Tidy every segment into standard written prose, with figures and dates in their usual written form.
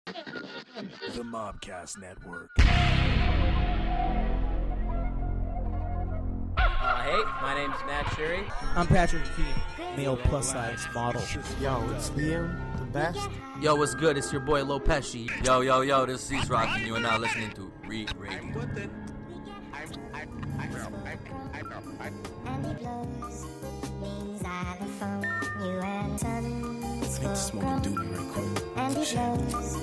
The Mobcast Network. Hey, my name's Matt Sherry. I'm Patrick McKee, male plus-size model. Yo, it's Liam, the best. Yo, what's good? It's your boy Loe Pesci. Yo, this is CeasRock, and you are now listening to Re Radio. I need to smoke a doobie right quick.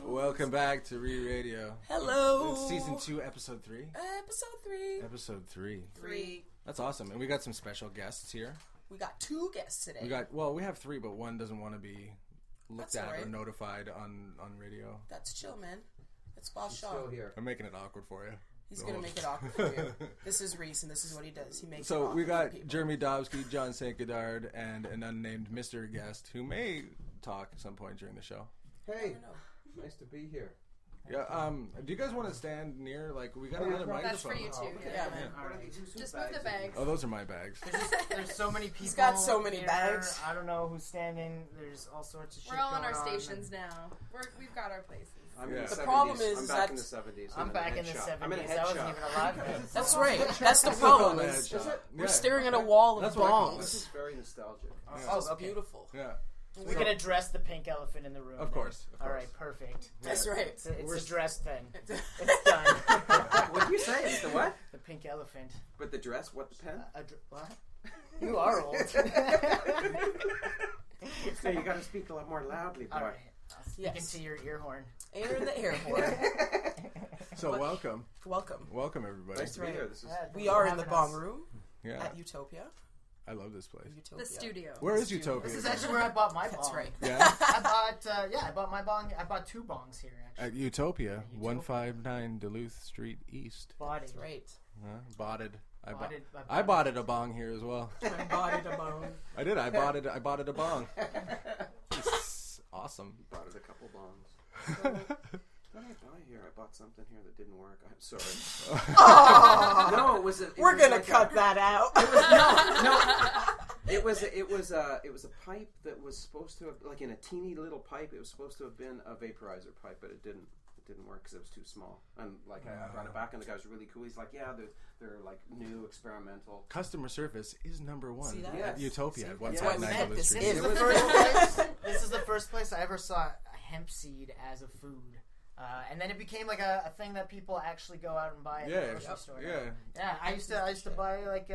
Welcome back to Re Radio. Hello. It's season 2, episode 3. Episode 3. 3. That's awesome. And we got some special guests here. We got 2 guests today. We have 3, but one doesn't want to be looked at or notified on radio. That's chill, man. It's Boss Shaw. I'm making it awkward for you. He's going to make it awkward for you. This is Reese, and this is what he does. He makes it So awkward we got for people. Jeremy Dobski, John St, Godard, and an unnamed mystery guest who may talk at some point during the show. Hey, nice to be here. Yeah. Do you guys want to stand near? Like, we got another microphone. That's for you too. Yeah, man. Just move the bags. Oh, those are my bags. There's so many people. He's got so many here. bags. I don't know who's standing. There's all sorts of shit We're all on going our on. stations now. We've got our places. I'm Yeah. in the The 70s. problem is I'm that- back in the 70s. I'm back in the 70s. I'm in a head I wasn't shop. even alive then. That's right. That's the problem. Is we're staring at a wall of That's what I call This bongs. is very nostalgic. Oh, it's beautiful. Yeah. We can address the pink elephant in the room. Of course. All right, perfect. That's right. It's addressed then. It's done. What do you say? It's the what? The pink elephant. With the dress? What, the pen? What? You are old. So you got to speak a lot more loudly, boy. All right. I'll speak Yes. into your ear horn. Air in the airport. So welcome. Welcome. Everybody. Nice to be right. here. This is We are in the Having bong us. room Yeah. at Utopia. I love this place. The studio. Where is Utopia? This is actually where I bought my bong. That's right. Yeah. I bought my bong. I bought 2 bongs here, actually. At Utopia, 159 Duluth Street East. Bought That's it. right. Botted. I Bought bought it a bong here as well. I bought it a bone. I did. I bought it a bong. It's awesome. You bought it a couple bongs. What did I buy here? I bought something here that didn't work. I'm sorry. No, it was. We're gonna cut that out. It was a pipe that was supposed to have, like in a teeny little pipe. It was supposed to have been a vaporizer pipe, but it didn't. It didn't work because it was too small. And like I brought it back, and the guy was really cool. He's like, "Yeah, they're like new experimental." Customer service is number 1 See that? at Yes. Utopia. See, At that's 159 why we met Duluth this Street. in. This is the first place. This is the first place I ever saw a hemp seed as a food, and then it became like a thing that people actually go out and buy at the grocery store. Yeah. I used to buy like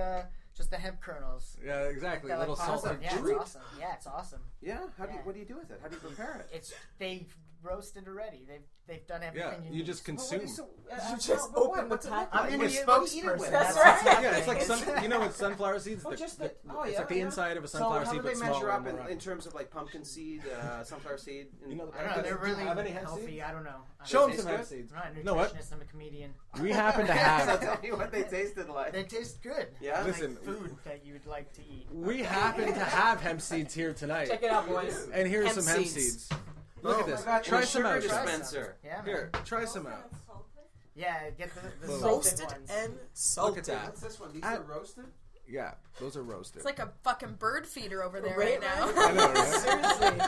just the hemp kernels. Yeah, exactly. That, Little like, salted yeah, treat. it's awesome. Yeah, it's awesome. Yeah. Yeah. What do you do with it? How do you prepare it? They've roasted already. They've done Yeah, everything you you need. just consume. You just open the pack. I'm in What the do you eat it with? spokesperson. That's what's right. Yeah, it's happening. like you know, with sunflower seeds. Oh, just the- oh, it's yeah, like the yeah. inside of a So sunflower how seed, do they but measure smaller. up and more in terms of like pumpkin seed, sunflower seed? And, You know, I don't know. They're really have any hemp healthy. seeds? I don't know. Show them Taste some hemp good? seeds. I'm not a You know what? nutritionist. I'm a comedian. We happen to so have. tell me what they tasted like. They taste good. Yeah? Like Listen, food that you would like to eat. We happen to have hemp seeds here tonight. Check it out, boys. And here's Hemp some hemp seeds. seeds. Look at this. God, Try in a some sugar out. dispenser. Yeah, man. Here, try some out. Yeah, get the Boom. salted Roasted ones. and Look salted. at that. What's this one? These I- are roasted? Yeah, those are roasted. It's like a fucking bird feeder over there Right right now. I know, right? Seriously.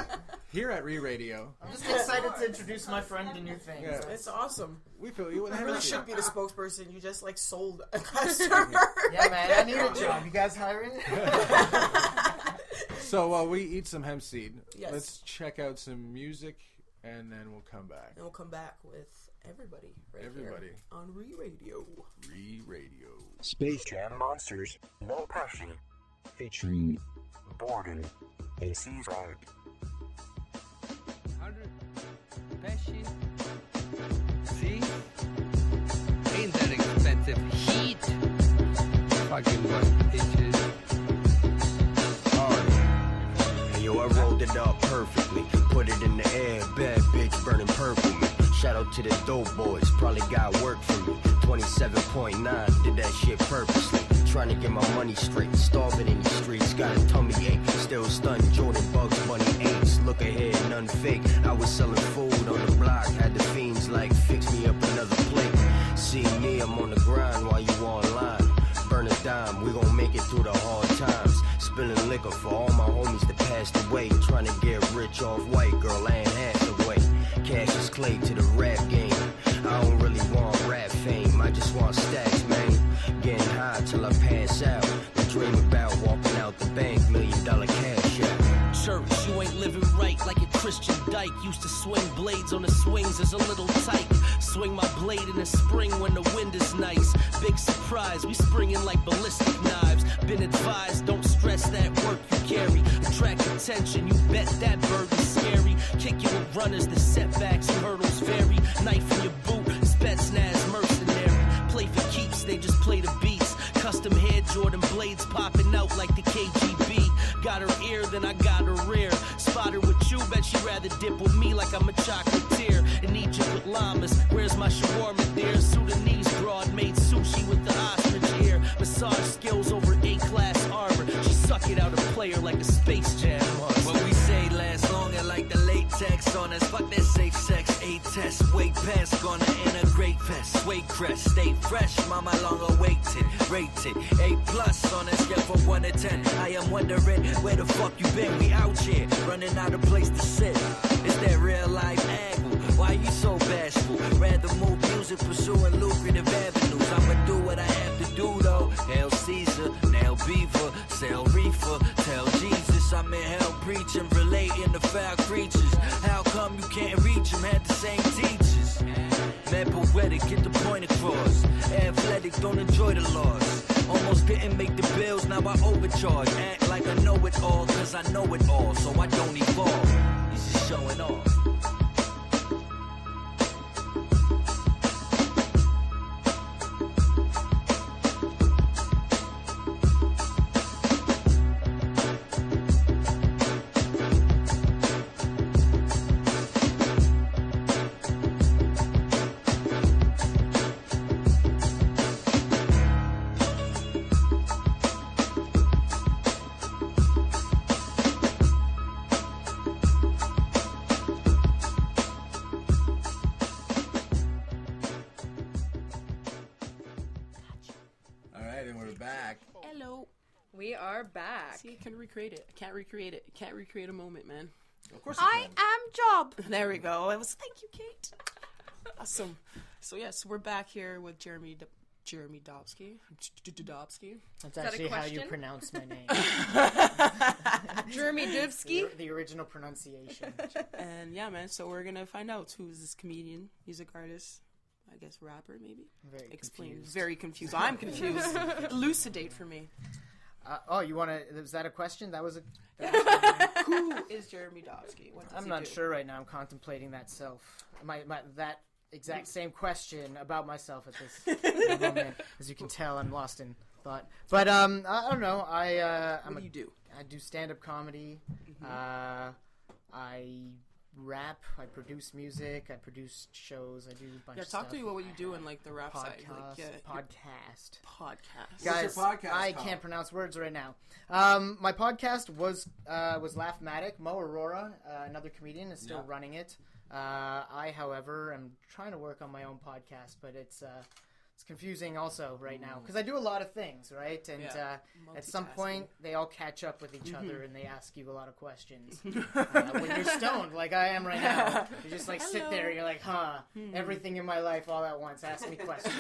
Here at Re Radio, I'm just excited to introduce my friend to new things. Yeah. It's awesome. we feel you with You hemp really seeds. should be the spokesperson. You just like sold a customer. Yeah, man, I need a job. You guys hiring? So while we eat some hemp seed, Yes. let's check out some music, and then we'll come back. And we'll come back with everybody right Everybody. here on Re Radio. Re Radio. Space Jam Monsters, Loe Pesci, featuring Borden and CeasRock. 100 Pesci. See? Ain't that expensive? Heat. Fucking what, bitches? And yo, I rolled it up perfectly. Put it in the air, bad bitch burning purple. Shout out to the dope boys, probably got work for me. 27.9, did that shit purposely. Trying to get my money straight, starving in the streets, got a tummy ache. Still stunned, Jordan Bugs Bunny apes. Look ahead, none fake. I was selling food on the block, had the fiends like fix me up another plate. See me, I'm on the grind while you online. Burn a dime, we gon' make it through the hard times. spilling liquor for all my homies that passed away. Trying to get rich off white girl Anne Hathaway. Cash is clay to the rap game. I don't really want rap fame, I just want stacks, man. Getting high till I pass out. I dream about walking out the bank, $1 million cash out. Church, you ain't living right like a Christian dyke. Used to swing blades on the swings as a little tyke. Swing my blade in the spring when the wind is nice. Big surprise, we springing like ballistic knives. Been advised, don't stress that work you carry. Attract attention, you bet that burden's scary. Kick you with runners, the setbacks and hurdles vary. Knife in your boot, Spetsnaz mercenary. Play for keeps, they just play the beats. Custom hair Jordan blades popping out like the KGB. Got her ear, then I got her rear. Spot her with you, bet she rather dip with me like I'm a chocolatier. In Egypt with llamas, where's my shawarma dear? Sudanese broad made sushi with the ostrich ear. Massage skills over A-class armor. She suck it out a player like a Space Jam monster. What we say lasts longer like the latex on us. Fuck that safe sex, A-test, way past. Gonna integrate vest, weight crest. Stay fresh, mama long awaited. Rated, A+ on a scale from 1 to 10. I am wondering where the fuck you been. We out here, running out of place to sit. Is that real life angle? Why you so bashful? Rather move music, pursuing lucrative avenues. I'ma do what I have to do though. Hail Caesar, nail beaver, sell reefer. Tell Jesus I'm in hell preaching, relating to foul creatures. How come you can't reach them? Had the same teachers. Man poetic, get the point across. Athletic, don't enjoy the loss. Almost didn't make the bills, now I overcharge. Act like I know it all, cause I know it all. So I don't evolve, it's just showing off. We are back. See, I can recreate it. I can't recreate it. I can't recreate a moment, man. Of course you can. am Job. There we go. Thank you, Kate. Awesome. So yes, we're back here with Jeremy Dobski. Dobski. That's actually how you pronounce my name. Jeremy Dobski. The original pronunciation. And yeah, man. So we're gonna find out who's this comedian, music artist. I guess rapper, maybe. Very Explain. confused. Very confused. I'm confused. Elucidate for me. You want to? Was that a question? That was a. Who is Jeremy Dobski? What does I'm he not do? sure right now. I'm contemplating that that exact same question about myself at this moment. As you can tell, I'm lost in thought. But I don't know. What do you do? I do stand-up comedy. Mm-hmm. I rap. I produce music. I produce shows. I do a bunch of talk stuff. to me about what you do in like the rap side. Podcast. Guys, Guys, I can't pronounce words right now. My podcast was Laughmatic. Mo Aurora, another comedian, is still running it. I, however, am trying to work on my own podcast, but it's confusing also right now because I do a lot of things, right? And at some point, they all catch up with each other and they ask you a lot of questions. When you're stoned, like I am right now, you just like sit there, you're like, everything in my life all at once. Ask me questions.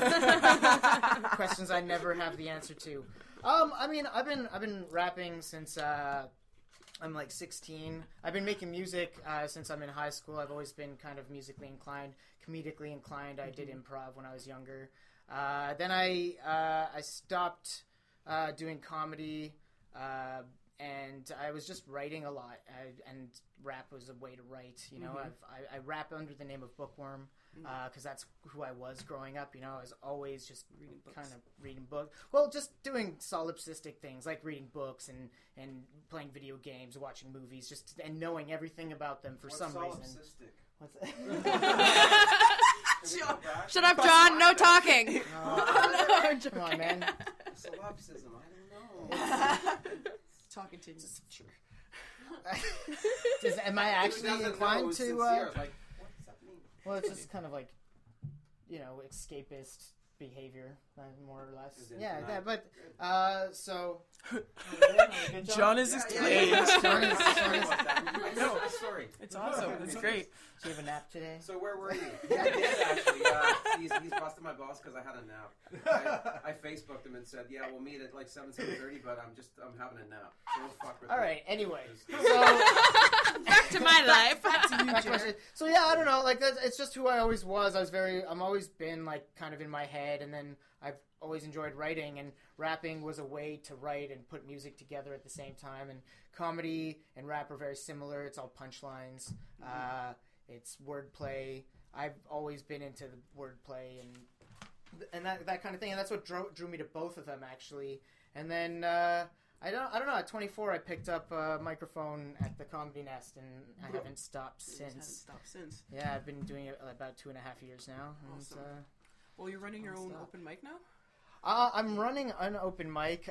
Questions I never have the answer to. I mean, I've been rapping since I'm like 16. I've been making music since I'm in high school. I've always been kind of musically inclined, comedically inclined. I did improv when I was younger. Then I stopped doing comedy, and I was just writing a lot. And rap was a way to write. You know, I rap under the name of Bookworm because that's who I was growing up. You know, I was always just reading books. Well, just doing solipsistic things like reading books and playing video games, watching movies, and knowing everything about them for some reason. What's Shut up, John. No talking. Come on, man. Solipsism, I don't know. Talking to you. Sure. Am I actually inclined to? Like, what does that mean? Well, it's just kind of like, escapist behavior. more or less. As in Yeah, tonight. so John is his John is No, sorry. It's awesome. It's great. Do you have a nap today? So where were you? Yeah, I did actually. He's busted my balls because I had a nap. I Facebooked him and said, "Yeah, we'll meet at like 7:30, but I'm having a nap. So don't fuck with All me." right. Anyway, Back to my life. so yeah, I don't know. Like it's just who I always was. I'm always been like kind of in my head, and then I've always enjoyed writing, and rapping was a way to write and put music together at the same time. And comedy and rap are very similar. It's all punchlines. It's wordplay. I've always been into the wordplay and that kind of thing, and that's what drew me to both of them actually. And then I don't know. At 24, I picked up a microphone at the Comedy Nest, and I haven't stopped since. Yeah, I've been doing it about 2.5 years now. Awesome. And, Well, you're running your own open mic now? I'm running an open mic.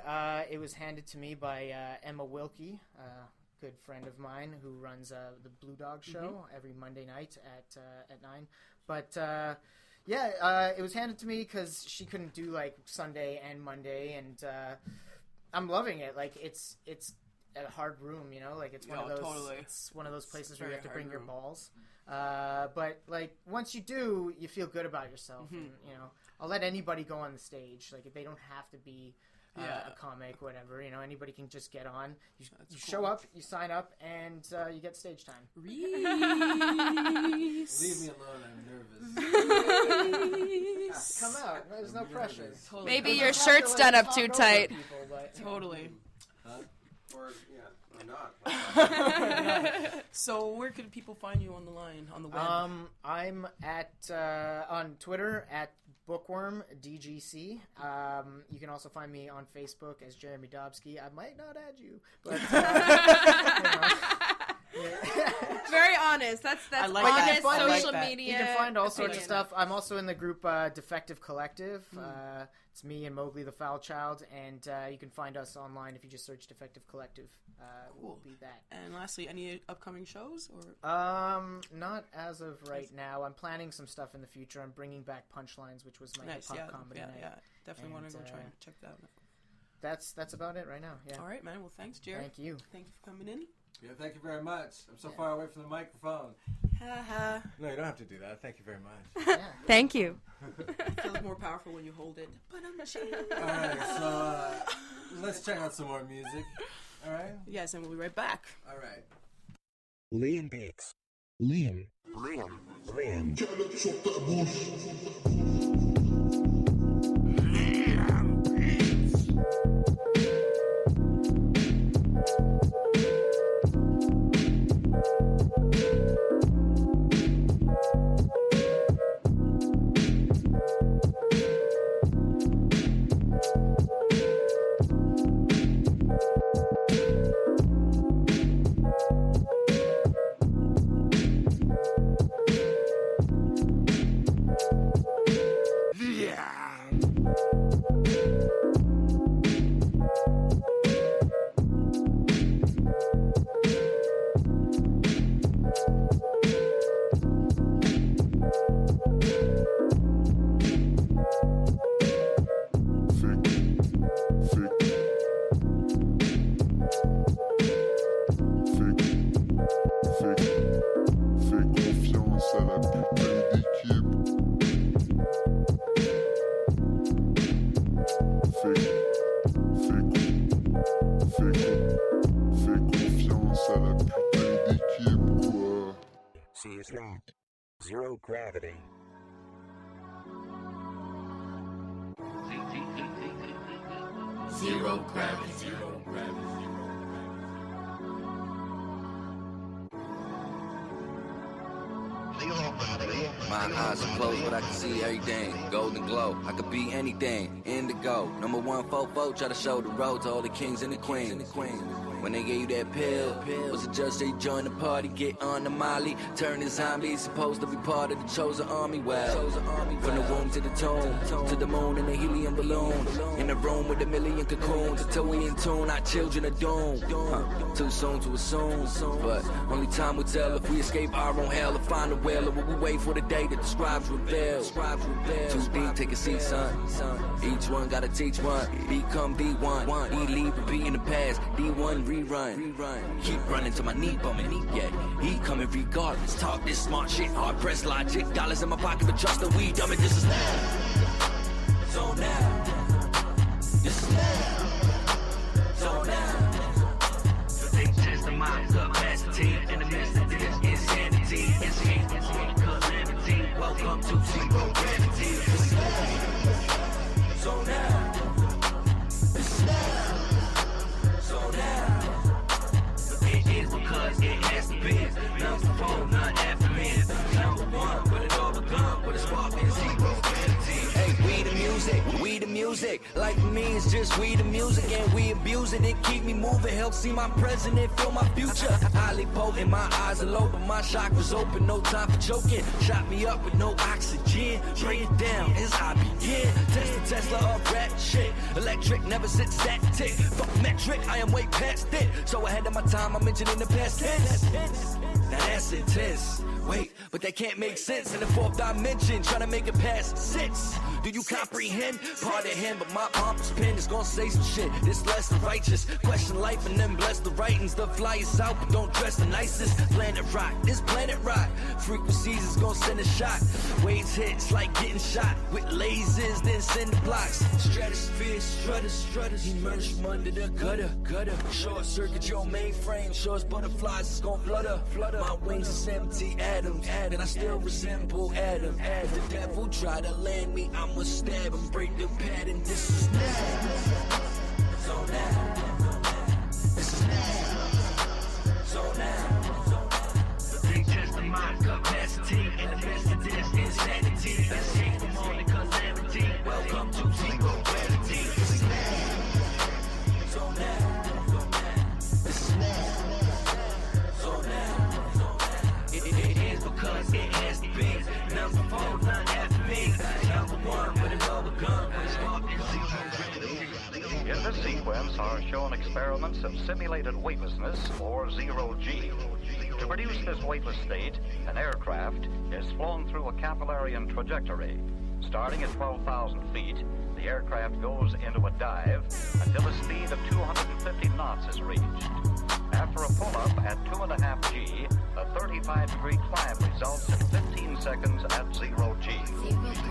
It was handed to me by Emma Wilkie, a good friend of mine who runs the Blue Dog Show every Monday night at 9. But it was handed to me because she couldn't do like Sunday and Monday, and I'm loving it. Like it's a hard room, you know. Like it's one of those. Totally. It's one of those places where you have to Very bring your hard balls. But like once you do, you feel good about yourself. And, you know, I'll let anybody go on the stage. Like they don't have to be a comic, whatever. You know, anybody can just get on. You show up, you sign up, and you get stage time. Leave me alone. I'm nervous. Come out. There's no pressure. Totally. Maybe your shirt's done up too tight. Totally. Or not. So where could people find you on the web? I'm at on Twitter at Bookworm DGC. You can also find me on Facebook as Jeremy Dobski. I might not add you, but Very honest. That's I like honest that. I like social that. media. you can find all sorts of opinion. stuff. I'm also in the group Defective Collective. It's me and Mowgli the Foul Child, and you can find us online if you just search Defective Collective. Will be that. And lastly, any upcoming shows or? Not as of right now. I'm planning some stuff in the future. I'm bringing back Punchlines, which was my hip-hop comedy night. Yeah, definitely want to go And, try and check that out. That's about it right now. Yeah. All right, man. Well, thanks, Jared. Thank you. Thank you for coming in. Yeah, thank you very much. I'm so far away from the microphone. Ha No, you don't have to do that. Thank you very much. Yeah. Thank you. It feels more powerful when you hold it. But I'm not sure. All right, so let's check out some more music. All right? Yes, and we'll be right back. All right. Liam Beats. Liam. CeasRock. Zero gravity. Zero gravity. Zero gravity. My eyes are closed, but I can see everything. Golden glow, I could be anything. Indigo, number 144, try to show the road to all the kings and the queens. When they gave you that pill, was it just they join the party, get on the molly, turn to zombies, supposed to be part of the chosen army? Well, from the womb to the tomb, to the moon in a helium balloon, in a room with a million cocoons, until we in tune, our children are doomed. Too soon to assume, but only time will tell if we escape our own hell or find a will, or will we wait for the day that the scribes reveal? Too deep, take a seat, son. Each one gotta teach one. Become B1. E leave repeat in the past. D1 rerun. Keep running till my knee bumming. Yeah, he coming regardless. Talk this smart shit. Hard press logic. Dollars in my pocket, but trust the weed. Dummy, this is now. So now. This is now. So now. They test the mind capacity in the midst of this insanity. Escape on the calamity. Welcome to zero gravity. This is now. So now. This is now. So now. It is because it has to be. Number 4, not after me. Number 1, when it all begun, with a spark and zero gravity. Hey, we the music. Life for me is just we the music, and we abuse it. It keep me moving, help see my present and feel my future. Highly potent, my eyes are low, but my chakras open. No time for choking. Shot me up with no oxygen. Break it down as I begin. Tesla of rap shit. Electric never sits static. Fuck metric, I am way past it. So ahead of my time, I mentioned in the past tense. Now that's intense. Wait, but that can't make sense in the 4th dimension. Trying to make it past 6. Do you comprehend? Pardon him, but my pompous pen is gonna say some shit. This less than righteous. Question life and then bless the writings. The fly is out, but don't dress the nicest. Planet rock, this planet rock. Frequencies is gonna send a shot. Waves hits like getting shot with lasers, then send the blocks. Stratosphere, strutters. Emerge from under the gutter. Short circuit your mainframe. Shorts butterflies is gonna flutter. My wings is empty atoms, and I still resemble Adam. As the devil try to land me, I'ma stab him, break the pattern. This is now. So now. This is now. So now. They test the mind capacity in the midst of this insanity. Escape from all the calamity. Welcome to zero gravity. This is now. So now. This is now. So now. It is because it has to be. Number 4, not after me. Number 1, when it's all begun, when it's spark and zero gravity. In this sequence are shown experiments of simulated weightlessness, or zero-G. To produce this weightless state, an aircraft is flown through a capillarian trajectory. Starting at 12,000 feet, the aircraft goes into a dive until a speed of 250 knots is reached. After a pull-up at 2.5 G, a 35-degree climb results in 15 seconds at 0 G.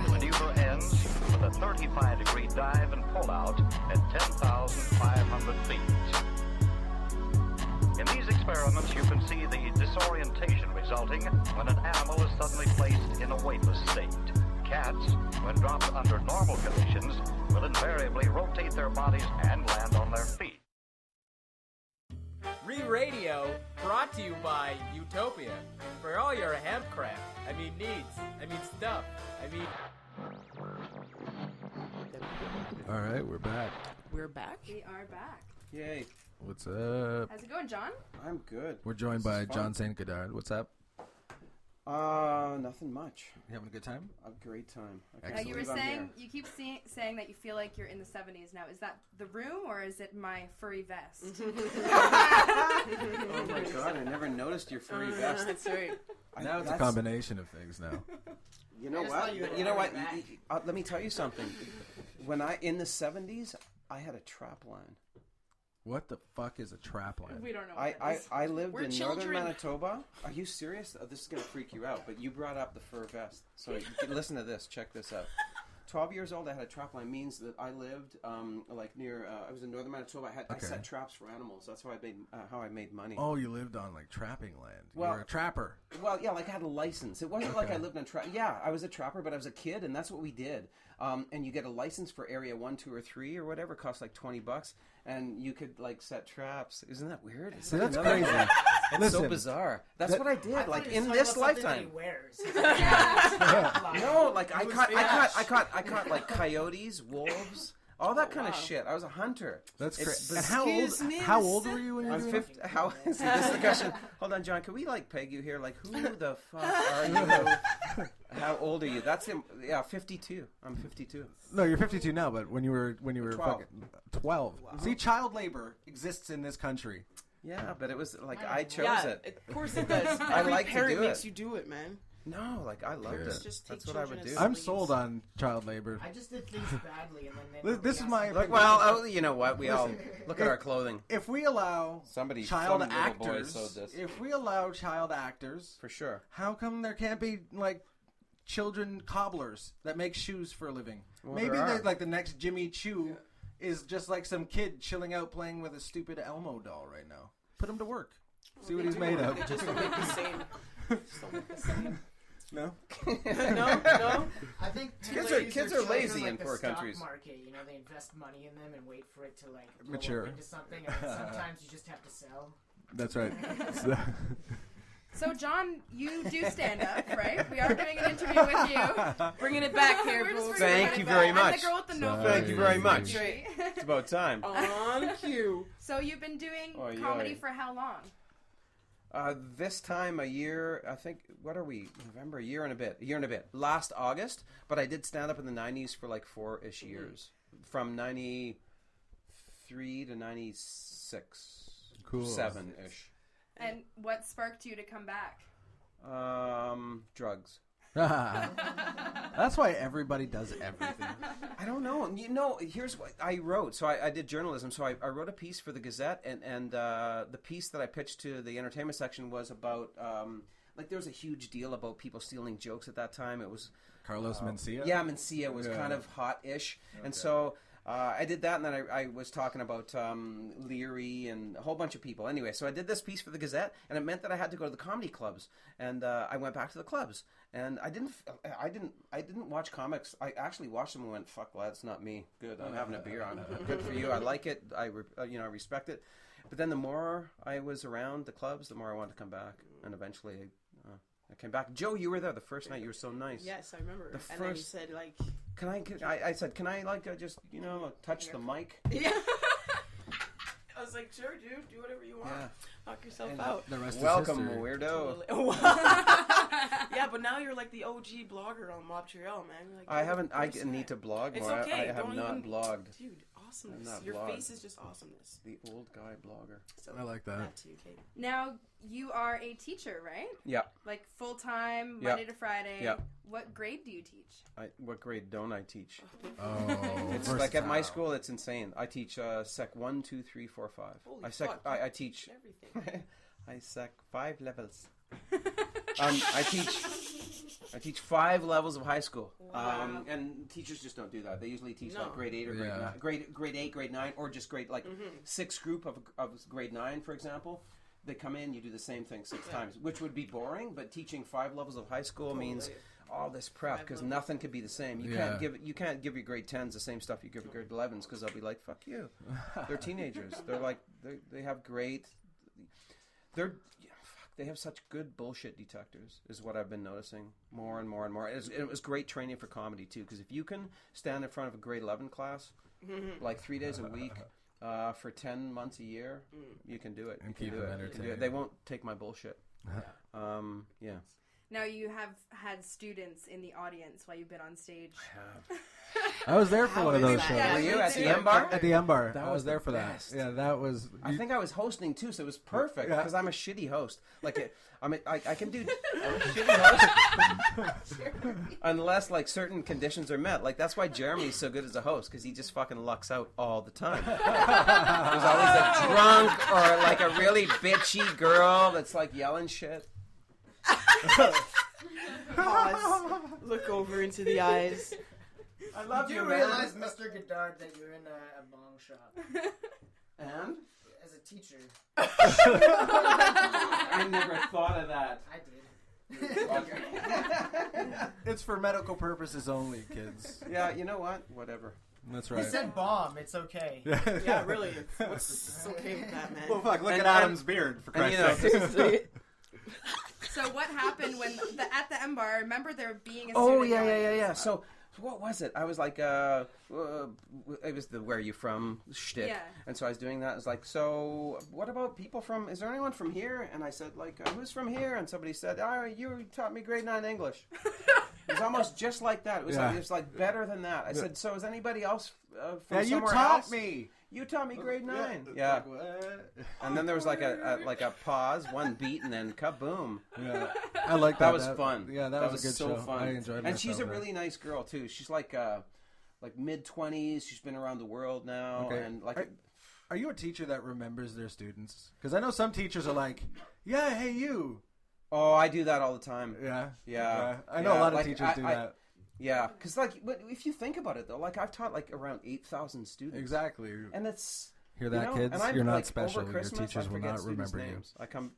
The maneuver ends with a 35-degree dive and pull-out at 10,500 feet. In these experiments, you can see the disorientation resulting when an animal is suddenly placed in a weightless state. Cats, when dropped under normal conditions, will invariably rotate their bodies and land on their feet. Re-Radio, brought to you by Utopia. For all your hempcraft, stuff. Alright, we're back. We're back? We are back. Yay. What's up? How's it going, John? I'm good. We're joined by John St. Godard. What's up? Nothing much. You having a good time? A great time. Now you were saying, you keep saying that you feel like you're in the 70s now. Is that the room or is it my furry vest? Oh my god, I never noticed your furry vest. That's right. Now it's a combination of things now. You know what? Let me tell you something. In the 70s, I had a trap line. What the fuck is a trap line? We don't know. I lived We're in children. northern Manitoba. Are you serious? This is going to freak you out, but you brought up the fur vest. So listen to this. Check this out. 12 years old, I had a trap line. Means that I lived near. I was in northern Manitoba. I set traps for animals. That's how I made money. Oh, you lived on like trapping land. You were a trapper. Well, yeah, like I had a license. It wasn't like I lived on trap. Yeah, I was a trapper, but I was a kid, and that's what we did. And you get a license for area 1, 2, or 3 or whatever. It costs like $20, and you could like set traps. Isn't that weird? See, that's crazy. It's so bizarre. That's what I did. Like in this lifetime. No, like I caught like coyotes, wolves, all that kind of shit. I was a hunter. That's crazy. And how old were you when you were doing 50. This is the question. Hold on, John. Can we like peg you here? Like, who the fuck are you? How old are you? That's him. Yeah, 52. I'm 52. No, you're 52 now. But when you were 12. fucking 12. Wow. See, child labor exists in this country. Yeah, but it was like I chose it. Of course it does. I Every like parent to do makes it. you do it, man. No, like I loved Yeah. it. Just take That's what I would children do. as I'm slaves. sold on child labor. I just did things badly, and then This is my Like, well, you know what? We all look at our clothing. If we allow some child little boy actors, sewed this. if we allow child actors, For sure. how come there can't be like children cobblers that make shoes for a living? Well, Maybe there are. like the next Jimmy Choo is just like some kid chilling out playing with a stupid Elmo doll right now. Put him to work. See what he's made of. They just don't make the same. Just don't make the same. No? No. I think Kids teenagers are lazy like in the poor stock countries. Market, you know, they invest money in them and wait for it to like blow Mature. up into something, and then sometimes you just have to sell. That's right. So, John, you do stand up, right? We are doing an interview with you. Bringing it back here, We're just folks. bringing Thank it you back. very I'm much. the girl with the notebook. Thank you very much. Right. It's about time. On cue. So, you've been doing Oy, comedy oy. for how long? This time a year, I think, what are we? November, a year and a bit. Last August, but I did stand up in the 90s for like 4-ish years. From 93 to 96. Cool. 7-ish. And what sparked you to come back? Drugs. That's why everybody does everything. I don't know. You know, here's what I wrote. So I did journalism. So I wrote a piece for the Gazette, and the piece that I pitched to the entertainment section was about like there was a huge deal about people stealing jokes at that time. It was Carlos Mencia? Yeah, Mencia was kind of hot-ish, and so. I did that, and then I was talking about Leary and a whole bunch of people. Anyway, so I did this piece for the Gazette, and it meant that I had to go to the comedy clubs, and I went back to the clubs, and I didn't watch comics. I actually watched them and went, "Fuck, well, that's not me. Good, I'm having a beer. I'm good for you. I like it. I respect it." But then the more I was around the clubs, the more I wanted to come back, and eventually. I came back. Joe, you were there the first night. You were so nice. Yes, I remember. The And then you first- said, like... I said, can I just touch the mic? Yeah. I was like, sure, dude. Do whatever you want. Yeah. Knock yourself And out. The rest welcome, is history. weirdo. Yeah, but now you're like the OG blogger on Montreal, man. You're like, I you're haven't. the I person. need to blog It's more. okay. I have Don't not even- blogged. Dude, awesomeness. not Your blogged. face is just awesomeness. The old guy blogger. So, I like that. Back to you, Kate. Now, you are a teacher, right? Yeah. Like full-time, Yeah. Monday to Friday. Yeah. What grade do you teach? What grade don't I teach? Oh, It's like at my school. It's insane. I teach Sec 1, 2, 3, 4, 5. Holy I sec. fuck. I teach. Everything. I sec 5 levels. I teach 5 levels of high school. Wow. And teachers just don't do that. They usually teach No. like grade 8 or grade 9, grade 8, grade 9, or just grade 6 group of grade 9, for example. They come in, you do the same thing 6 times, which would be boring. But teaching 5 levels of high school means all this prep because nothing could be the same. You can't give your grade 10s the same stuff you give your grade 11s because they'll be like, fuck you. They're teenagers. They're like they have great. They have such good bullshit detectors, is what I've been noticing more and more and more. It was great training for comedy too, because if you can stand in front of a grade 11 class, like 3 days a week. For 10 months a year, you can do it. And keep them entertained. They won't take my bullshit. Yeah. Now, you have had students in the audience while you've been on stage. I was there for one of those shows. Yeah, Were you at too. the M Bar? At the M Bar. That I was was there the for best. that. Yeah, that was. I think I was hosting too, so it was perfect because I'm a shitty host. Like, I can do a shitty host unless like certain conditions are met. Like that's why Jeremy's so good as a host because he just fucking lucks out all the time. There's always a drunk or like a really bitchy girl that's like yelling shit. Pause. Look over into the eyes. I love You you, do man. realize, Mr. Godard, that you're in a bong shop And as a teacher. I never thought of that. I did. It's for medical purposes only, kids. Yeah, you know what? Whatever. That's He right. said bomb. It's okay. Yeah, really. It's okay with that, man. Well, fuck, look And- at Adam's beard, for and, Christ's you know, sake. So what happened when at the M Bar? I remember there being a Oh student yeah. So what was it? I was like, it was the "Where are you from?" shtick, Yeah. and so I was doing that. I was like, so what about people from? Is there anyone from here? And I said, like, who's from here? And somebody said, oh, you taught me grade 9 English. It was almost just like that. It was Yeah. like it was like better than that. I said, so is anybody else from Yeah, you somewhere taught else? me. You taught me grade 9. Yeah. Like, what? And then there was like a pause, one beat, and then kaboom. Yeah. I like that. That was fun. Yeah, that was a good so show. fun. I enjoyed myself. And she's a there. really nice girl too. She's like mid-20s. She's been around the world now, Okay. and like. Are you a teacher that remembers their students? Because I know some teachers are like, yeah, hey, you. Oh, I do that all the time. Yeah. I know a lot of teachers do that. Yeah, because like, but if you think about it though, like I've taught like around 8,000 students. Exactly. And it's Hear that, kids? and You're not like, special. Over Your Christmas, teachers I will forget not students' remember names.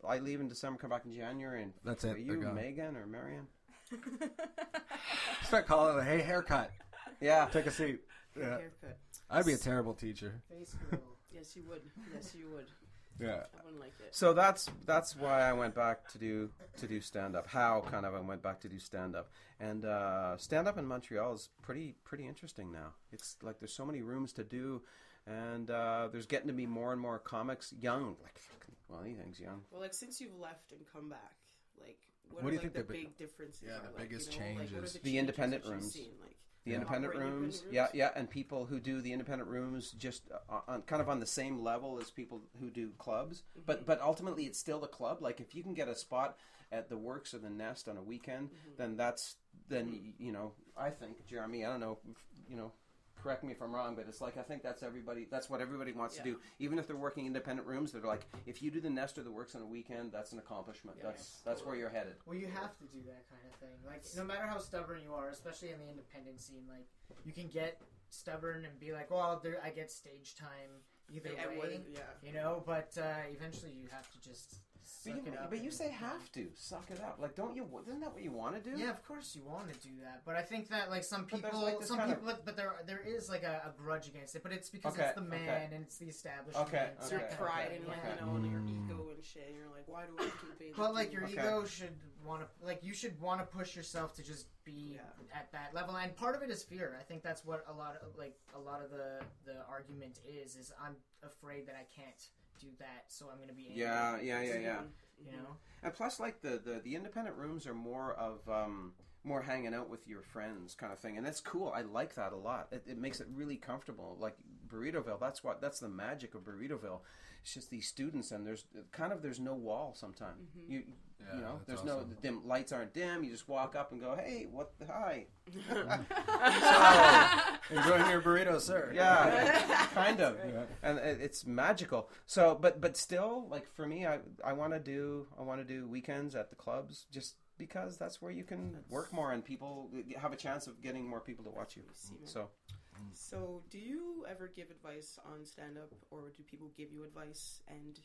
I leave in December, come back in January, and That's it, Are they're you gone. Megan or Marion? Start calling it, hey, haircut. Yeah. Take a seat. Yeah. Haircut. I'd be a terrible teacher. Face girl. Yes, you would. Yes, you would. Yeah. I wouldn't like it. So that's why I went back to do stand up. How kind of I went back to do stand up, and stand up in Montreal is pretty interesting now. It's like there's so many rooms to do, and there's getting to be more and more comics young, like fucking, well, anything's young. Well, like since you've left and come back, like what do are you like, think the the big differences? yeah, are? the Like, biggest you know, like, what are changes? the The changes independent that you've rooms. seen? Like, The independent rooms, yeah, and people who do the independent rooms just kind of on the same level as people who do clubs, but ultimately it's still the club. Like if you can get a spot at the Works or the Nest on a weekend, then you know, I think, Jeremy, I don't know, you know, correct me if I'm wrong, but it's like I think that's what everybody wants to do. Even if they're working independent rooms, they're like, if you do the Nest or the Works on a weekend, that's an accomplishment. That's where you're headed. Well, you have to do that kind of thing. Like, no matter how stubborn you are, especially in the independent scene, like, you can get stubborn and be like, well, I get stage time either way, you know, but eventually you have to just suck it up. But you say have to suck it up. Like, don't you? Isn't that what you want to do? Yeah, of course you want to do that, but I think that like some But there's, people, like, this kind of- but there is like a grudge against it. But it's because it's the man and it's the establishment. It's your pride and yeah. you know, and your ego and shit. And you're like, why do I have to obey? But like your ego should want to, like you should want to push yourself to just be at that level, and part of it is fear. I think that's what a lot of the argument is I'm afraid that I can't do that, so I'm going to be angry. Yeah. You know, and plus, like the independent rooms are more of more hanging out with your friends kind of thing, and that's cool. I like that a lot. It makes it really comfortable. Like Burritoville, that's the magic of Burritoville. It's just these students, and there's no wall sometimes. You know, there's no dim lights aren't dim. You just walk up and go, hey, hi. Enjoying your burrito, sir. Yeah, kind of, and it's magical. So, but still, like for me, I want to do weekends at the clubs just because that's where you can work more and people have a chance of getting more people to watch you. So, do you ever give advice on stand-up, or do people give you advice, and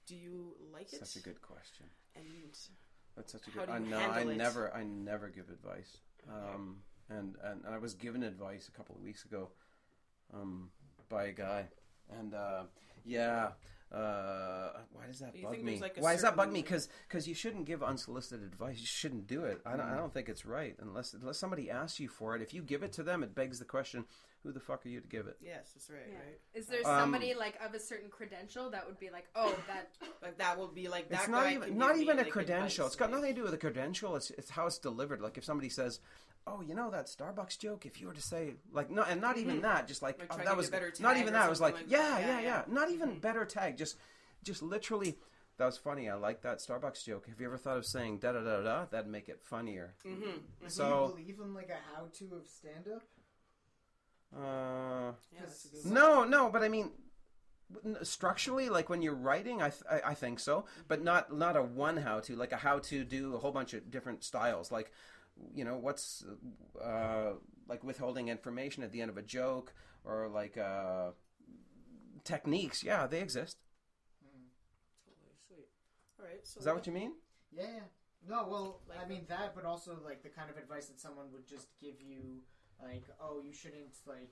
do you like it? Such a good question. And that's such a how good. do you I handle it? never give advice. And I was given advice a couple of weeks ago, by a guy, and why does that bug me? Why does that bug me? Because you shouldn't give unsolicited advice. You shouldn't do it. I don't think it's right unless somebody asks you for it. If you give it to them, it begs the question: who the fuck are you to give it? Yes, that's right. Yeah. Right. Is there somebody like of a certain credential that would be like, oh, that would be like that? It's guy not can even give me, a like, credential. advice, It's got nothing to do with a credential. It's how it's delivered. Like if somebody says, "Oh, you know that Starbucks joke?" If you were to say like no, and not even that, just like try to that get was a better not tag even or that. It was like something yeah. Not even better tag. Just literally. That was funny. I like that Starbucks joke. Have you ever thought of saying da da da da? That'd make it funnier. So do you believe in like a how-to of stand-up? No, but I mean, structurally, like when you're writing, I think so, but not a one how to, like a how to do a whole bunch of different styles, like, you know, what's like withholding information at the end of a joke, or like techniques. Yeah, they exist. Totally sweet. All right. So is that what you mean? Yeah. No, well, like I mean that, but also like the kind of advice that someone would just give you, like, oh, you shouldn't like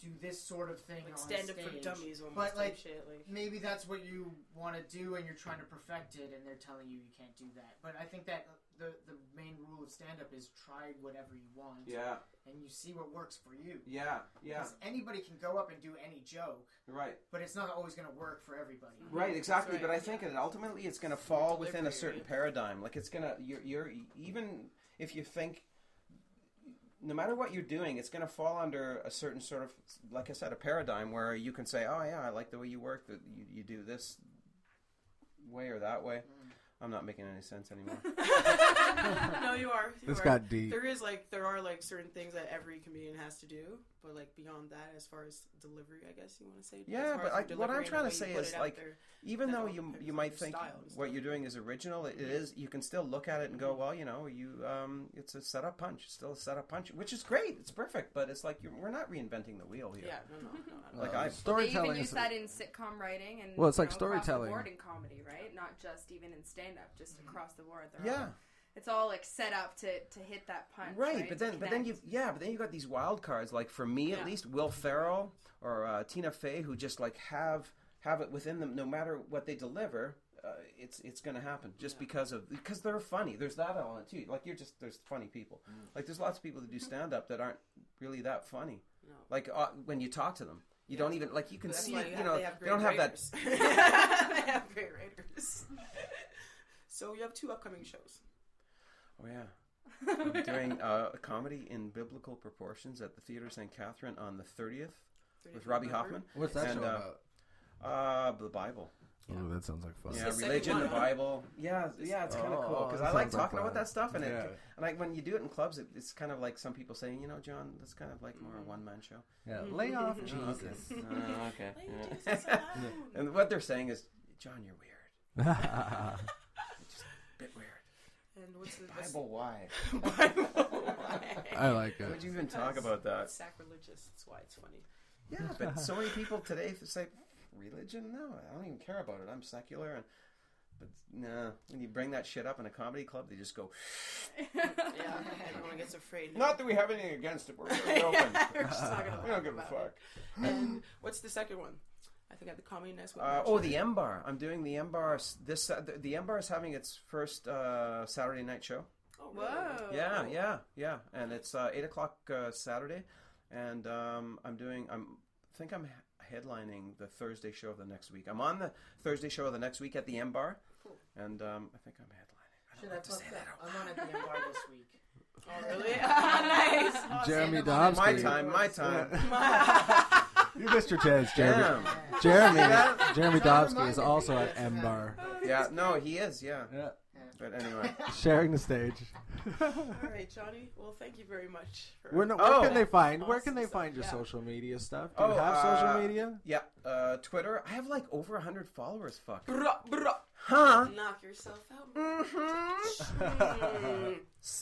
do this sort of thing like on stand stage. up for dummies, almost. But like, shit, like maybe that's what you want to do, and you're trying to perfect it, and they're telling you can't do that. But I think that the main rule of stand up is try whatever you want. Yeah. And you see what works for you. Yeah. Because anybody can go up and do any joke. Right. But it's not always going to work for everybody. Right, exactly. Right. But I think that ultimately it's going to fall within a certain paradigm. Like it's going to, you're even if you think, no matter what you're doing, it's going to fall under a certain sort of, like I said, a paradigm where you can say, oh yeah, I like the way you work, that you do this way or that way. I'm not making any sense anymore. No, you are. This got deep. There are like certain things that every comedian has to do, but like beyond that, as far as delivery, I guess you want to say. Yeah, but what I'm trying to say is like, even though you might think what you're doing is original, it is. You can still look at it and go, well, you know, it's a setup punch, still a setup punch, which is great. It's perfect, but it's like we're not reinventing the wheel here. Yeah, no. Like storytelling. They even use that in sitcom writing and it's like storytelling. Across the board in comedy, right? Not just even in stand-up, just across the board. Yeah. It's all like set up to hit that punch, right? But then you got these wild cards. Like for me, at least, Will Ferrell or Tina Fey, who just like have it within them. No matter what they deliver, it's going to happen just because they're funny. There's that element too. Like there's funny people. Like there's lots of people that do stand up that aren't really that funny. No. Like when you talk to them, you don't even like you can see. They don't have that. They have great writers. So you have 2 upcoming shows. Oh yeah, I'm doing a comedy in biblical proportions at the Theatre St. Catherine on the 30th with Robbie Hoffman. What's that show about? The Bible. Oh, that sounds like fun. Yeah, religion, the Bible. Yeah, it's kind of cool because I like talking about that stuff, and when you do it in clubs, it's kind of like some people saying, you know, John, that's kind of like more a one-man show. Yeah, lay off Jesus. Okay. And what they're saying is, John, you're weird. Just a bit weird. And what's the Bible? Why? I like it. Would you even talk about that? It's sacrilegious. That's why it's funny. Yeah, but so many people today say religion. No, I don't even care about it. I'm secular, but no. When you bring that shit up in a comedy club, they just go. Yeah, everyone gets afraid. Not that we have anything against it. We're really open. We don't give a fuck. And what's the second one? I think at the Comedy Nest. The M Bar. I'm doing the M Bar. The M Bar is having its first Saturday night show. Oh, really? Whoa. Yeah. And it's 8:00 Saturday, and I'm headlining the Thursday show of the next week. I'm on the Thursday show of the next week at the M Bar, and I think I'm headlining. I'm on at the M Bar this week. Oh, really? Nice. Jeremy Dobski. My time. You missed your chance, Jeremy. Jeremy Dobski is also at M Bar. Yeah, no, he is, yeah. But anyway. Sharing the stage. All right, Johnny. Well, thank you very much. Where can they find your social media stuff? Do you have social media? Yeah, Twitter. I have like over 100 followers. Fuck. Huh? Knock yourself out.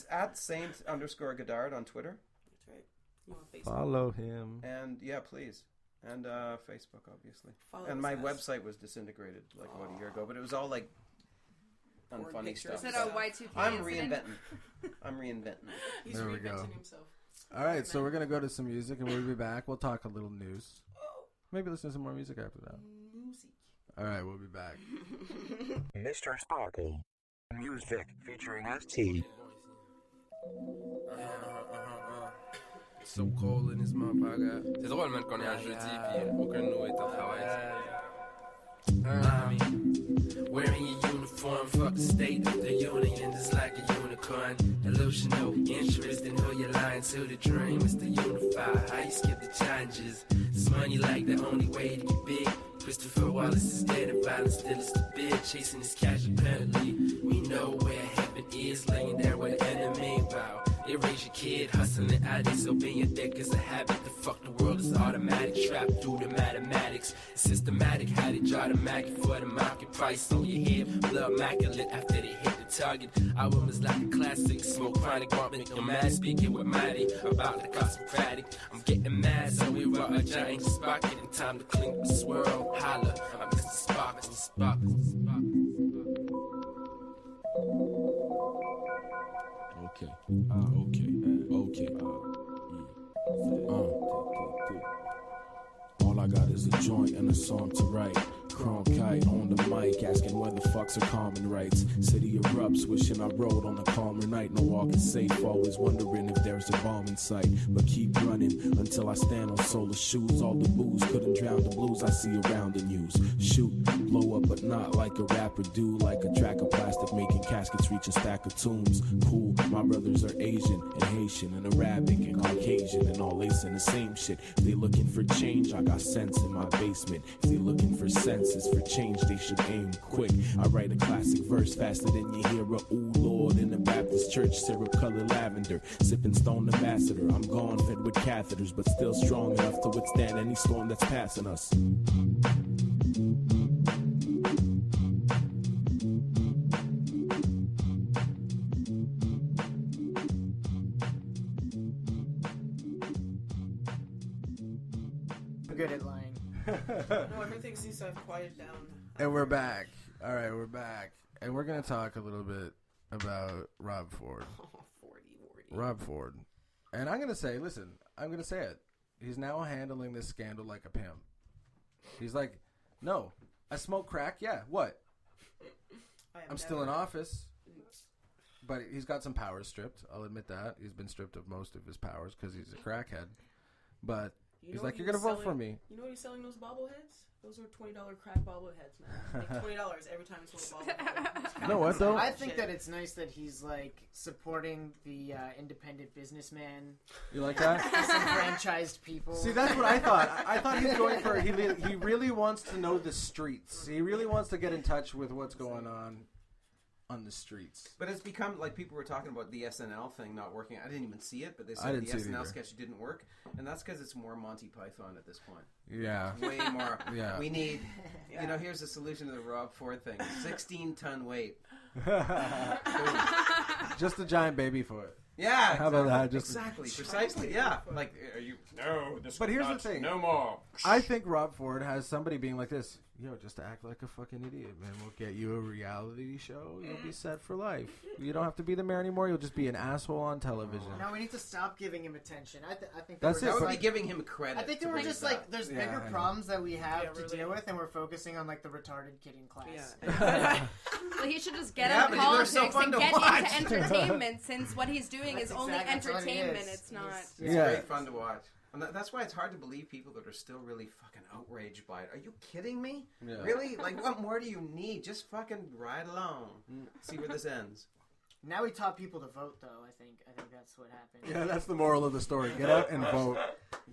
At Saint_Godard on Twitter. That's right. You on Facebook? Follow him. And yeah, please. And Facebook, obviously. And my website was disintegrated like about a year ago, but it was all like unfunny stuff. Is it a Y2K I'm reinventing. He's there we reinventing go. himself. All right, so we're going to go to some music, and we'll be back. We'll talk a little news. Maybe listen to some more music after that. Music. All right, we'll be back. Mr. Sparkle. Music featuring ST. So cold in this motherfucker. C'est drôle même qu'on est un jeudi puis aucun de nous est en travail. Wearing your uniform, fuck the state of the union, just like a unicorn. Illusion, no interest in who you're lying to. The dream is to unify. How you skip the challenges? It's money like the only way to get big. Christopher Wallace is dead and violence still is the bid. Chasing his cash apparently. We know where heaven is, laying there with the enemy. Wow. They raise your kid, hustling out it, so being your dick is a habit. The fuck the world is automatic, trapped through the mathematics. It's systematic, how they draw the maggot for the market price on your head. Blood immaculate after they hit the target. Album is like a classic, smoke chronic, make them mad. Speaking with Mighty about the cosmocratic. I'm getting mad, so we rock a giant spark it in time to clean the swirl. Holla, I'm Mr. Spark, Mr. Spark. Okay. All I got is a joint and a song to write. Cronkite on the mic, asking where the fucks are common rights. City erupts, wishing I rode on a calmer night. No walking safe, always wondering if there's a bomb in sight. But keep running until I stand on solar shoes. All the booze couldn't drown the blues I see around the news. Shoot, blow up, but not like a rapper do. Like a track of plastic, making caskets reach a stack of tombs. Cool, my brothers are Asian and Haitian and Arabic and Caucasian and all lacing the same shit. If they looking for change, I got sense in my basement. If they looking for sense, for change, they should aim quick. I I write a classic verse faster than you hear a ooh Lord in the Baptist church, syrup-colored lavender, sipping Stone Ambassador. I'm gone, fed with catheters, but still strong enough to withstand any storm that's passing us. Good at lying. No, everything seems to have quieted down. And we're back. All right, we're back. And we're going to talk a little bit about Rob Ford. Rob Ford. And I'm going to say, listen, I'm going to say it. He's now handling this scandal like a pimp. He's like, no, I smoke crack. Yeah, what? I'm still in office. But he's got some powers stripped. I'll admit that. He's been stripped of most of his powers because he's a crackhead. But he's like, you're going to vote for me. You know what he's selling those bobbleheads? Those are $20 crack bobbleheads, man. Like $20 every time you sold a bobblehead. You know what, though? I think that it's nice that he's, like, supporting the independent businessman. You like that? Disenfranchised people. See, that's what I thought. I thought he's going for... He really wants to know the streets. He really wants to get in touch with what's going on the streets. But it's become, like, people were talking about the SNL thing not working. I didn't even see it, but they said the SNL sketch didn't work. And that's because it's more Monty Python at this point. Yeah. Way more. Yeah. We need, you know, here's the solution to the Rob Ford thing. 16-ton weight. Just a giant baby foot. Yeah. How about that? Just exactly. Precisely. Yeah. Like, are you... No, this But here's the thing. No more. I think Rob Ford has somebody being like this. Yo, just act like a fucking idiot, man. We'll get you a reality show. You'll be set for life. You don't have to be the mayor anymore. You'll just be an asshole on television. No, we need to stop giving him attention. I think That's it. That would be giving him credit. I think there were just like there's bigger I know. problems that we have to deal with, and we're focusing on like the retarded kid in class. Well, he should just get out of politics and get into entertainment, since what he's doing is only entertainment. It's not. It's great fun to watch. And that's why it's hard to believe people that are still really fucking outraged by it. Are you kidding me? Yeah. Really? Like, what more do you need? Just fucking ride along. See where this ends. Now he taught people to vote, though. I think that's what happened. Yeah, that's the moral of the story. Get out and vote.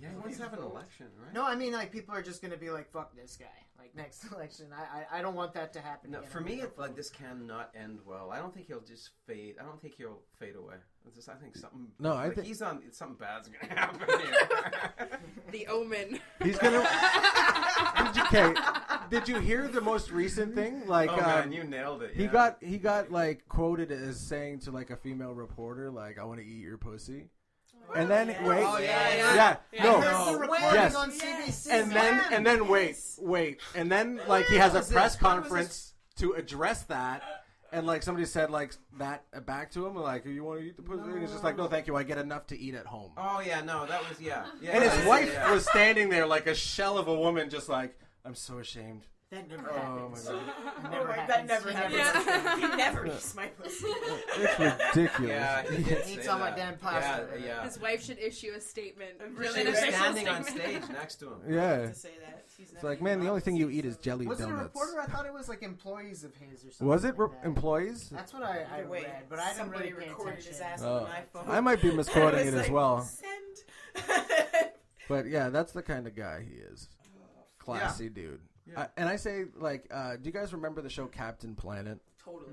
Yeah, he wants to have an election, right? No, I mean, like, people are just going to be like, fuck this guy. Like, next election. I don't want that to happen. No, again. for me, it's like, this cannot end well. I don't think he'll just fade. I don't think he'll fade away. It's just, I think something... No, I like think... He's on... Something bad's going to happen here. The Omen. He's going to... Did you hear the most recent thing? Like, oh, man, you nailed it. Yeah. He got, like, quoted as saying to, like, a female reporter, like, I want to eat your pussy. And then wait, yes, on CBC, and then wait, and then like he has a press conference to address that, and like somebody said like that back to him, like, you want to eat the pussy? And he's just like, no, thank you, I get enough to eat at home. Oh yeah, no, that was and his wife was standing there like a shell of a woman, just like, I'm so ashamed. That never happens. That never happens. He never eats my pussy. It's ridiculous. Yeah, he eats all my damn pasta. Yeah. His wife should issue a statement. She was standing on stage next to him. Yeah. To say that. It's like, man, the only thing you eat is jelly was donuts. Was it a reporter? I thought it was like employees of his or something. Was it like employees? That's what I read, but I didn't really pay recorded his ass attention. on an iPhone. I might be misquoting it as well. Send. But yeah, that's the kind of guy he is. Classy dude. Yeah. And I say, like, do you guys remember the show Captain Planet? Totally.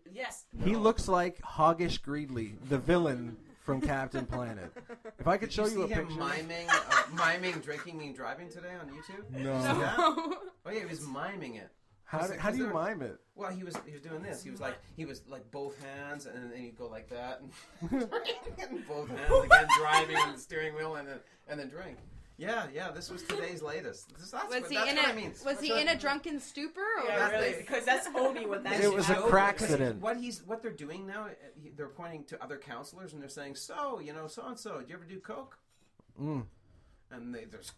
Yes. He looks like Hoggish Greedley, the villain from Captain Planet. If I could show you a picture. Did you see him miming drinking and driving today on YouTube? No. Yeah? Oh yeah, he was miming it. How do you mime it? Well, he was doing this. He was like both hands, and then he'd go like that, and both hands again, driving on the steering wheel, and then drink. Yeah, this was today's latest. That's what I mean. Was he in a drunken stupor? Or yeah, really, because that's only what that is. It was a crack accident. What they're doing now, they're pointing to other counselors, and they're saying, so and so, do you ever do coke? And there's,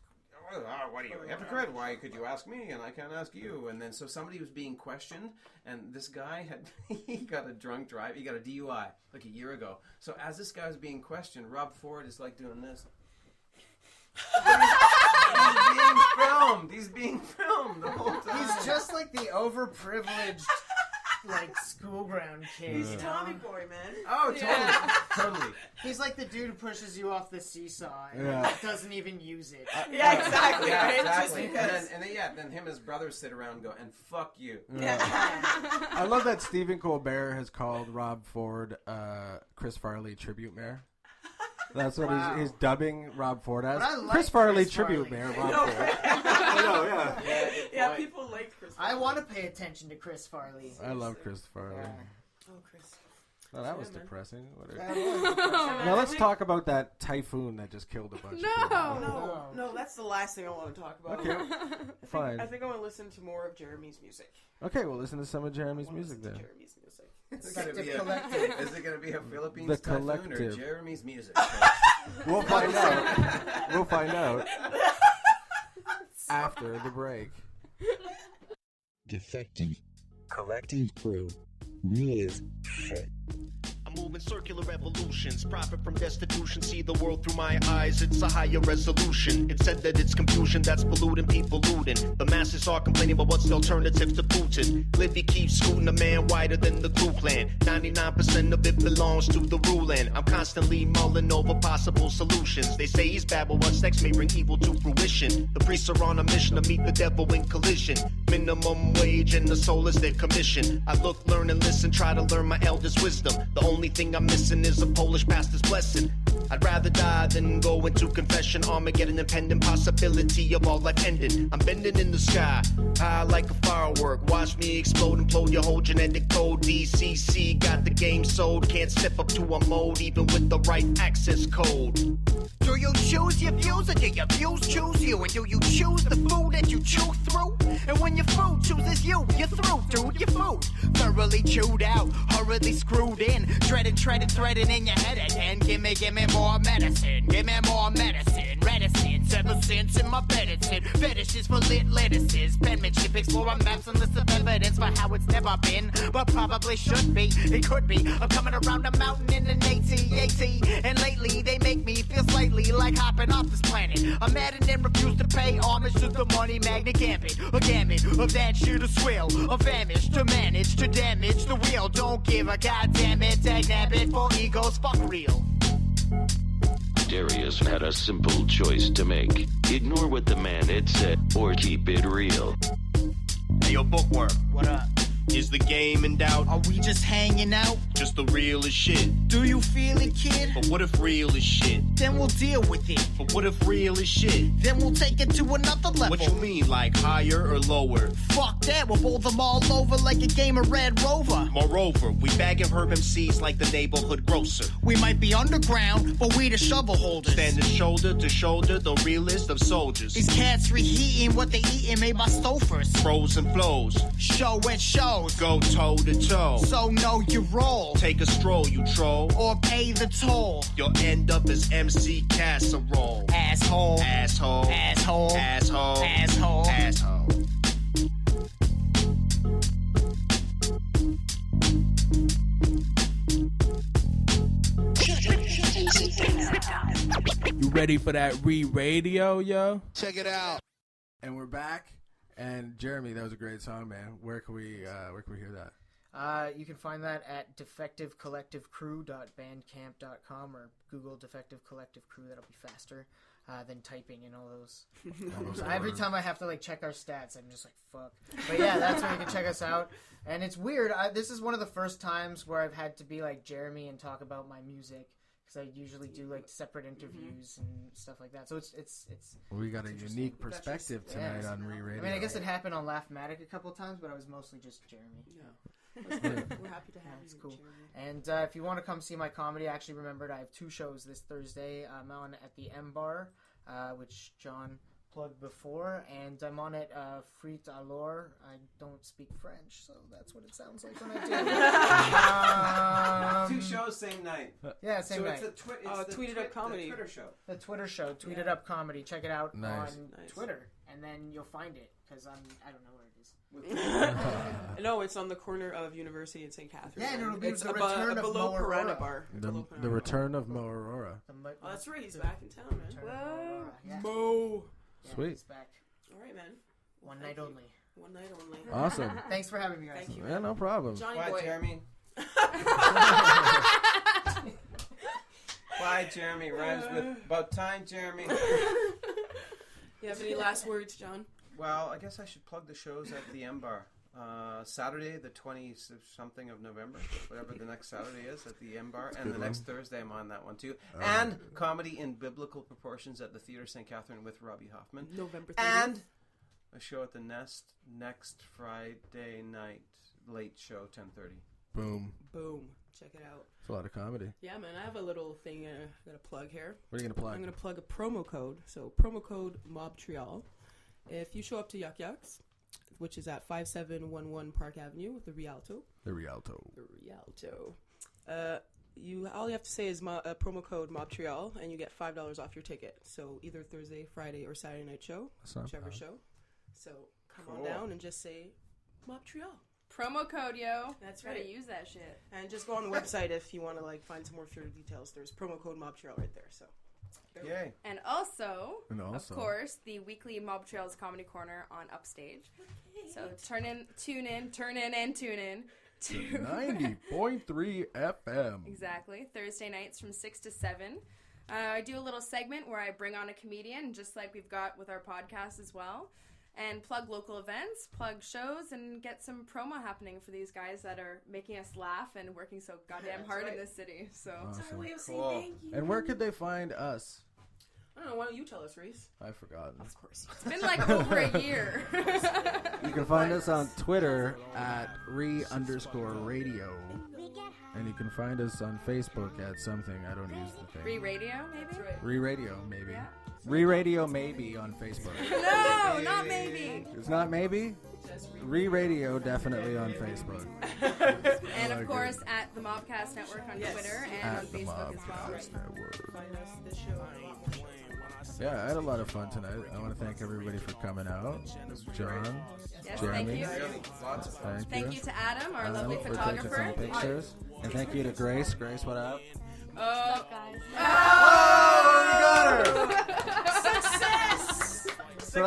what are you, a hypocrite? Why could you ask me and I can't ask you? And then so somebody was being questioned, and this guy he got a drunk drive. He got a DUI like a year ago. So as this guy was being questioned, Rob Ford is like doing this. He's being filmed the whole time. He's just like the overprivileged, like, school ground kid. He's Tommy Boy, man. Oh, totally. He's like the dude who pushes you off the seesaw and doesn't even use it. Yeah, exactly. Yeah, exactly. And then him and his brothers sit around and go, and fuck you. Yeah. I love that Stephen Colbert has called Rob Ford Chris Farley tribute mayor. That's what he's dubbing Rob Ford as. Like Chris Farley tribute mayor Rob Ford. I know, yeah, people like Chris Farley. I want to pay attention to Chris Farley. I love Chris Farley. Oh, Chris. No, that was depressing. Now let's talk about that typhoon that just killed a bunch of people. No, that's the last thing I want to talk about. Okay, fine. I think I want to listen to more of Jeremy's music. Okay, we'll listen to some of Jeremy's music then. Is it going to be a Philippines The typhoon or Collective. Jeremy's music? We'll find out. We'll find out after the break. Defective Collective Crew. News shit. I'm moving circular revolutions, profit from destitution, see the world through my eyes, it's a higher resolution. It said that it's confusion that's polluting, people looting. The masses are complaining, but what's the alternative to Putin? Livy keeps scooting a man wider than the Ku Clan. 99% of it belongs to the ruling. I'm constantly mulling over possible solutions. They say he's bad, but what's next may bring evil to fruition. The priests are on a mission to meet the devil in collision. Minimum wage and the soul is their commission. I look, learn, and listen, try to learn my elders' wisdom. The only thing I'm missing is a Polish pastor's blessing. I'd rather die than go into confession. Armageddon impending, possibility of all life ending. I'm bending in the sky, high like a firework. Watch me explode, implode your whole genetic code. DCC got the game sold. Can't step up to a mode even with the right access code. Do you choose your views or do your views choose you? And do you choose the food that you chew through? And when your food chooses you, you're through, dude, your food thoroughly chewed out, hurriedly screwed in, treading in your head again. Give me more medicine, give me more medicine. Reticence ever since in my bed it's in. Fetishes for lit lettuces, penmanship, exploring maps and lists of evidence for how it's never been, but probably should be, it could be. I'm coming around a mountain in an AT, and lately they make me feel slightly like hopping off this planet. I'm maddened and refuse to pay homage to the money magnet gambit. A gamut of that shit, a swill, a famished to manage to damage the wheel. Don't give a goddamn it, tag it for egos, fuck real. Darius had a simple choice to make. Ignore what the man had said, or keep it real. Hey, yo, Bookworm. What up? Is the game in doubt? Are we just hanging out? Just the real as shit. Do you feel it, kid? But what if real is shit? Then we'll deal with it. But what if real is shit? Then we'll take it to another level. What you mean, like higher or lower? Fuck that, we'll bowl them all over like a game of Red Rover. Moreover, we bagging herb MCs like the neighborhood grocer. We might be underground, but we the shovel holders. Standing shoulder to shoulder, the realest of soldiers. These cats reheating what they eating made by stofers. Pros and flows. Show and shows. Go toe to toe. So know your role. Take a stroll, you troll. Or pay the toll. You'll end up as MC Casserole. Asshole. Asshole. Asshole. Asshole. Asshole. Asshole. You ready for that re-radio, yo? Check it out. And we're back. And Jeremy, that was a great song, man. Where can we hear that? You can find that at defectivecollectivecrew.bandcamp.com or Google Defective Collective Crew. That'll be faster than typing in all those. Every time I have to check our stats, I'm just like, fuck. But yeah, that's where you can check us out. And it's weird. This is one of the first times where I've had to be like Jeremy and talk about my music. Because I usually do separate interviews and stuff like that. So it's we got a unique perspective tonight on Re-Radio. I mean, I guess it happened on Laughmatic a couple of times, but I was mostly just Jeremy. Yeah. We're happy to have you. It's cool. Jeremy. And if you want to come see my comedy, I actually remembered I have 2 shows this Thursday. I'm on at the M Bar, which John plugged before, and I'm on at Frites Alors. I don't speak French, so that's what it sounds like when I do. 2 shows, same night. Yeah, same night. It's the Tweeted Up Comedy. The Twitter show. The Twitter show, Tweeted Up Comedy. Check it out on Nice. Twitter, and then you'll find it, because I don't know where it is. No, it's on the corner of University and St. Catherine. Yeah, and it'll be it's the return of below Mo Piranha Aurora. Bar. The return of Mo Aurora. Oh, that's right. He's back in town, man. Yeah. Mo. Yeah, Sweet. he's back. All right, man. One night only. One night only. Awesome. Thanks for having me, guys. Thank you. Yeah, no problem. Johnny Bye, boy. Jeremy. Bye, Jeremy. Rhymes with about time, Jeremy. You have any last words, John? Well, I guess I should plug the shows at the M Bar. Saturday, the 20-something of November, whatever the next Saturday is at the M Bar, and the next Thursday I'm on that one too. And comedy in biblical proportions at the Theatre St. Catherine with Robbie Hoffman. November 30th. And a show at the Nest next Friday night, late show, 10:30. Boom. Check it out. It's a lot of comedy. Yeah, man. I have a little thing I gotta plug here. What are you gonna plug? I'm gonna plug a promo code. So promo code Montreal. If you show up to Yuck Yucks, which is at 5711 Park Avenue with the Rialto. All you have to say is promo code Montreal, and you get $5 off your ticket. So either Thursday, Friday, or Saturday night show, whichever show. So come on down and just say Montreal. Promo code, yo. That's Gotta right. use that shit. And just go on the website if you want to find some more further details. There's promo code Montreal right there. So. Yay. And also, of course, the weekly Mob Trails Comedy Corner on Upstage. So tune in to 90.3 FM. Exactly. Thursday nights from 6 to 7. I do a little segment where I bring on a comedian, just like we've got with our podcast as well, and plug local events, plug shows, and get some promo happening for these guys that are making us laugh and working so goddamn hard in this city. So Awesome. It's our way of saying thank you. And where could they find us? I don't know. Why don't you tell us, Reese? I've forgotten. Of course. It's been over a year. You can find us on Twitter at _radio. And you can find us on Facebook at something. I don't use the thing. Re-radio, maybe? Re-radio, maybe. Yeah. Re-radio, maybe, on Facebook. No, not maybe. It's not maybe? Re-radio, definitely on Facebook. And of course, at the Mobcast Network on Twitter and on Facebook as well. Find us this show. Yeah, I had a lot of fun tonight. I want to thank everybody for coming out. John, Yes, Jeremy. Thank you to Adam, our lovely for photographer. taking some pictures. And thank you to Grace. Grace, what up? What's up, guys? Oh, we got her! Success! So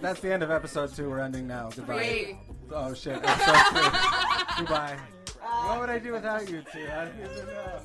that's the end of episode 2. We're ending now. Goodbye. 3. Oh shit! Episode 3. Goodbye. What would I do without you two? I don't even know.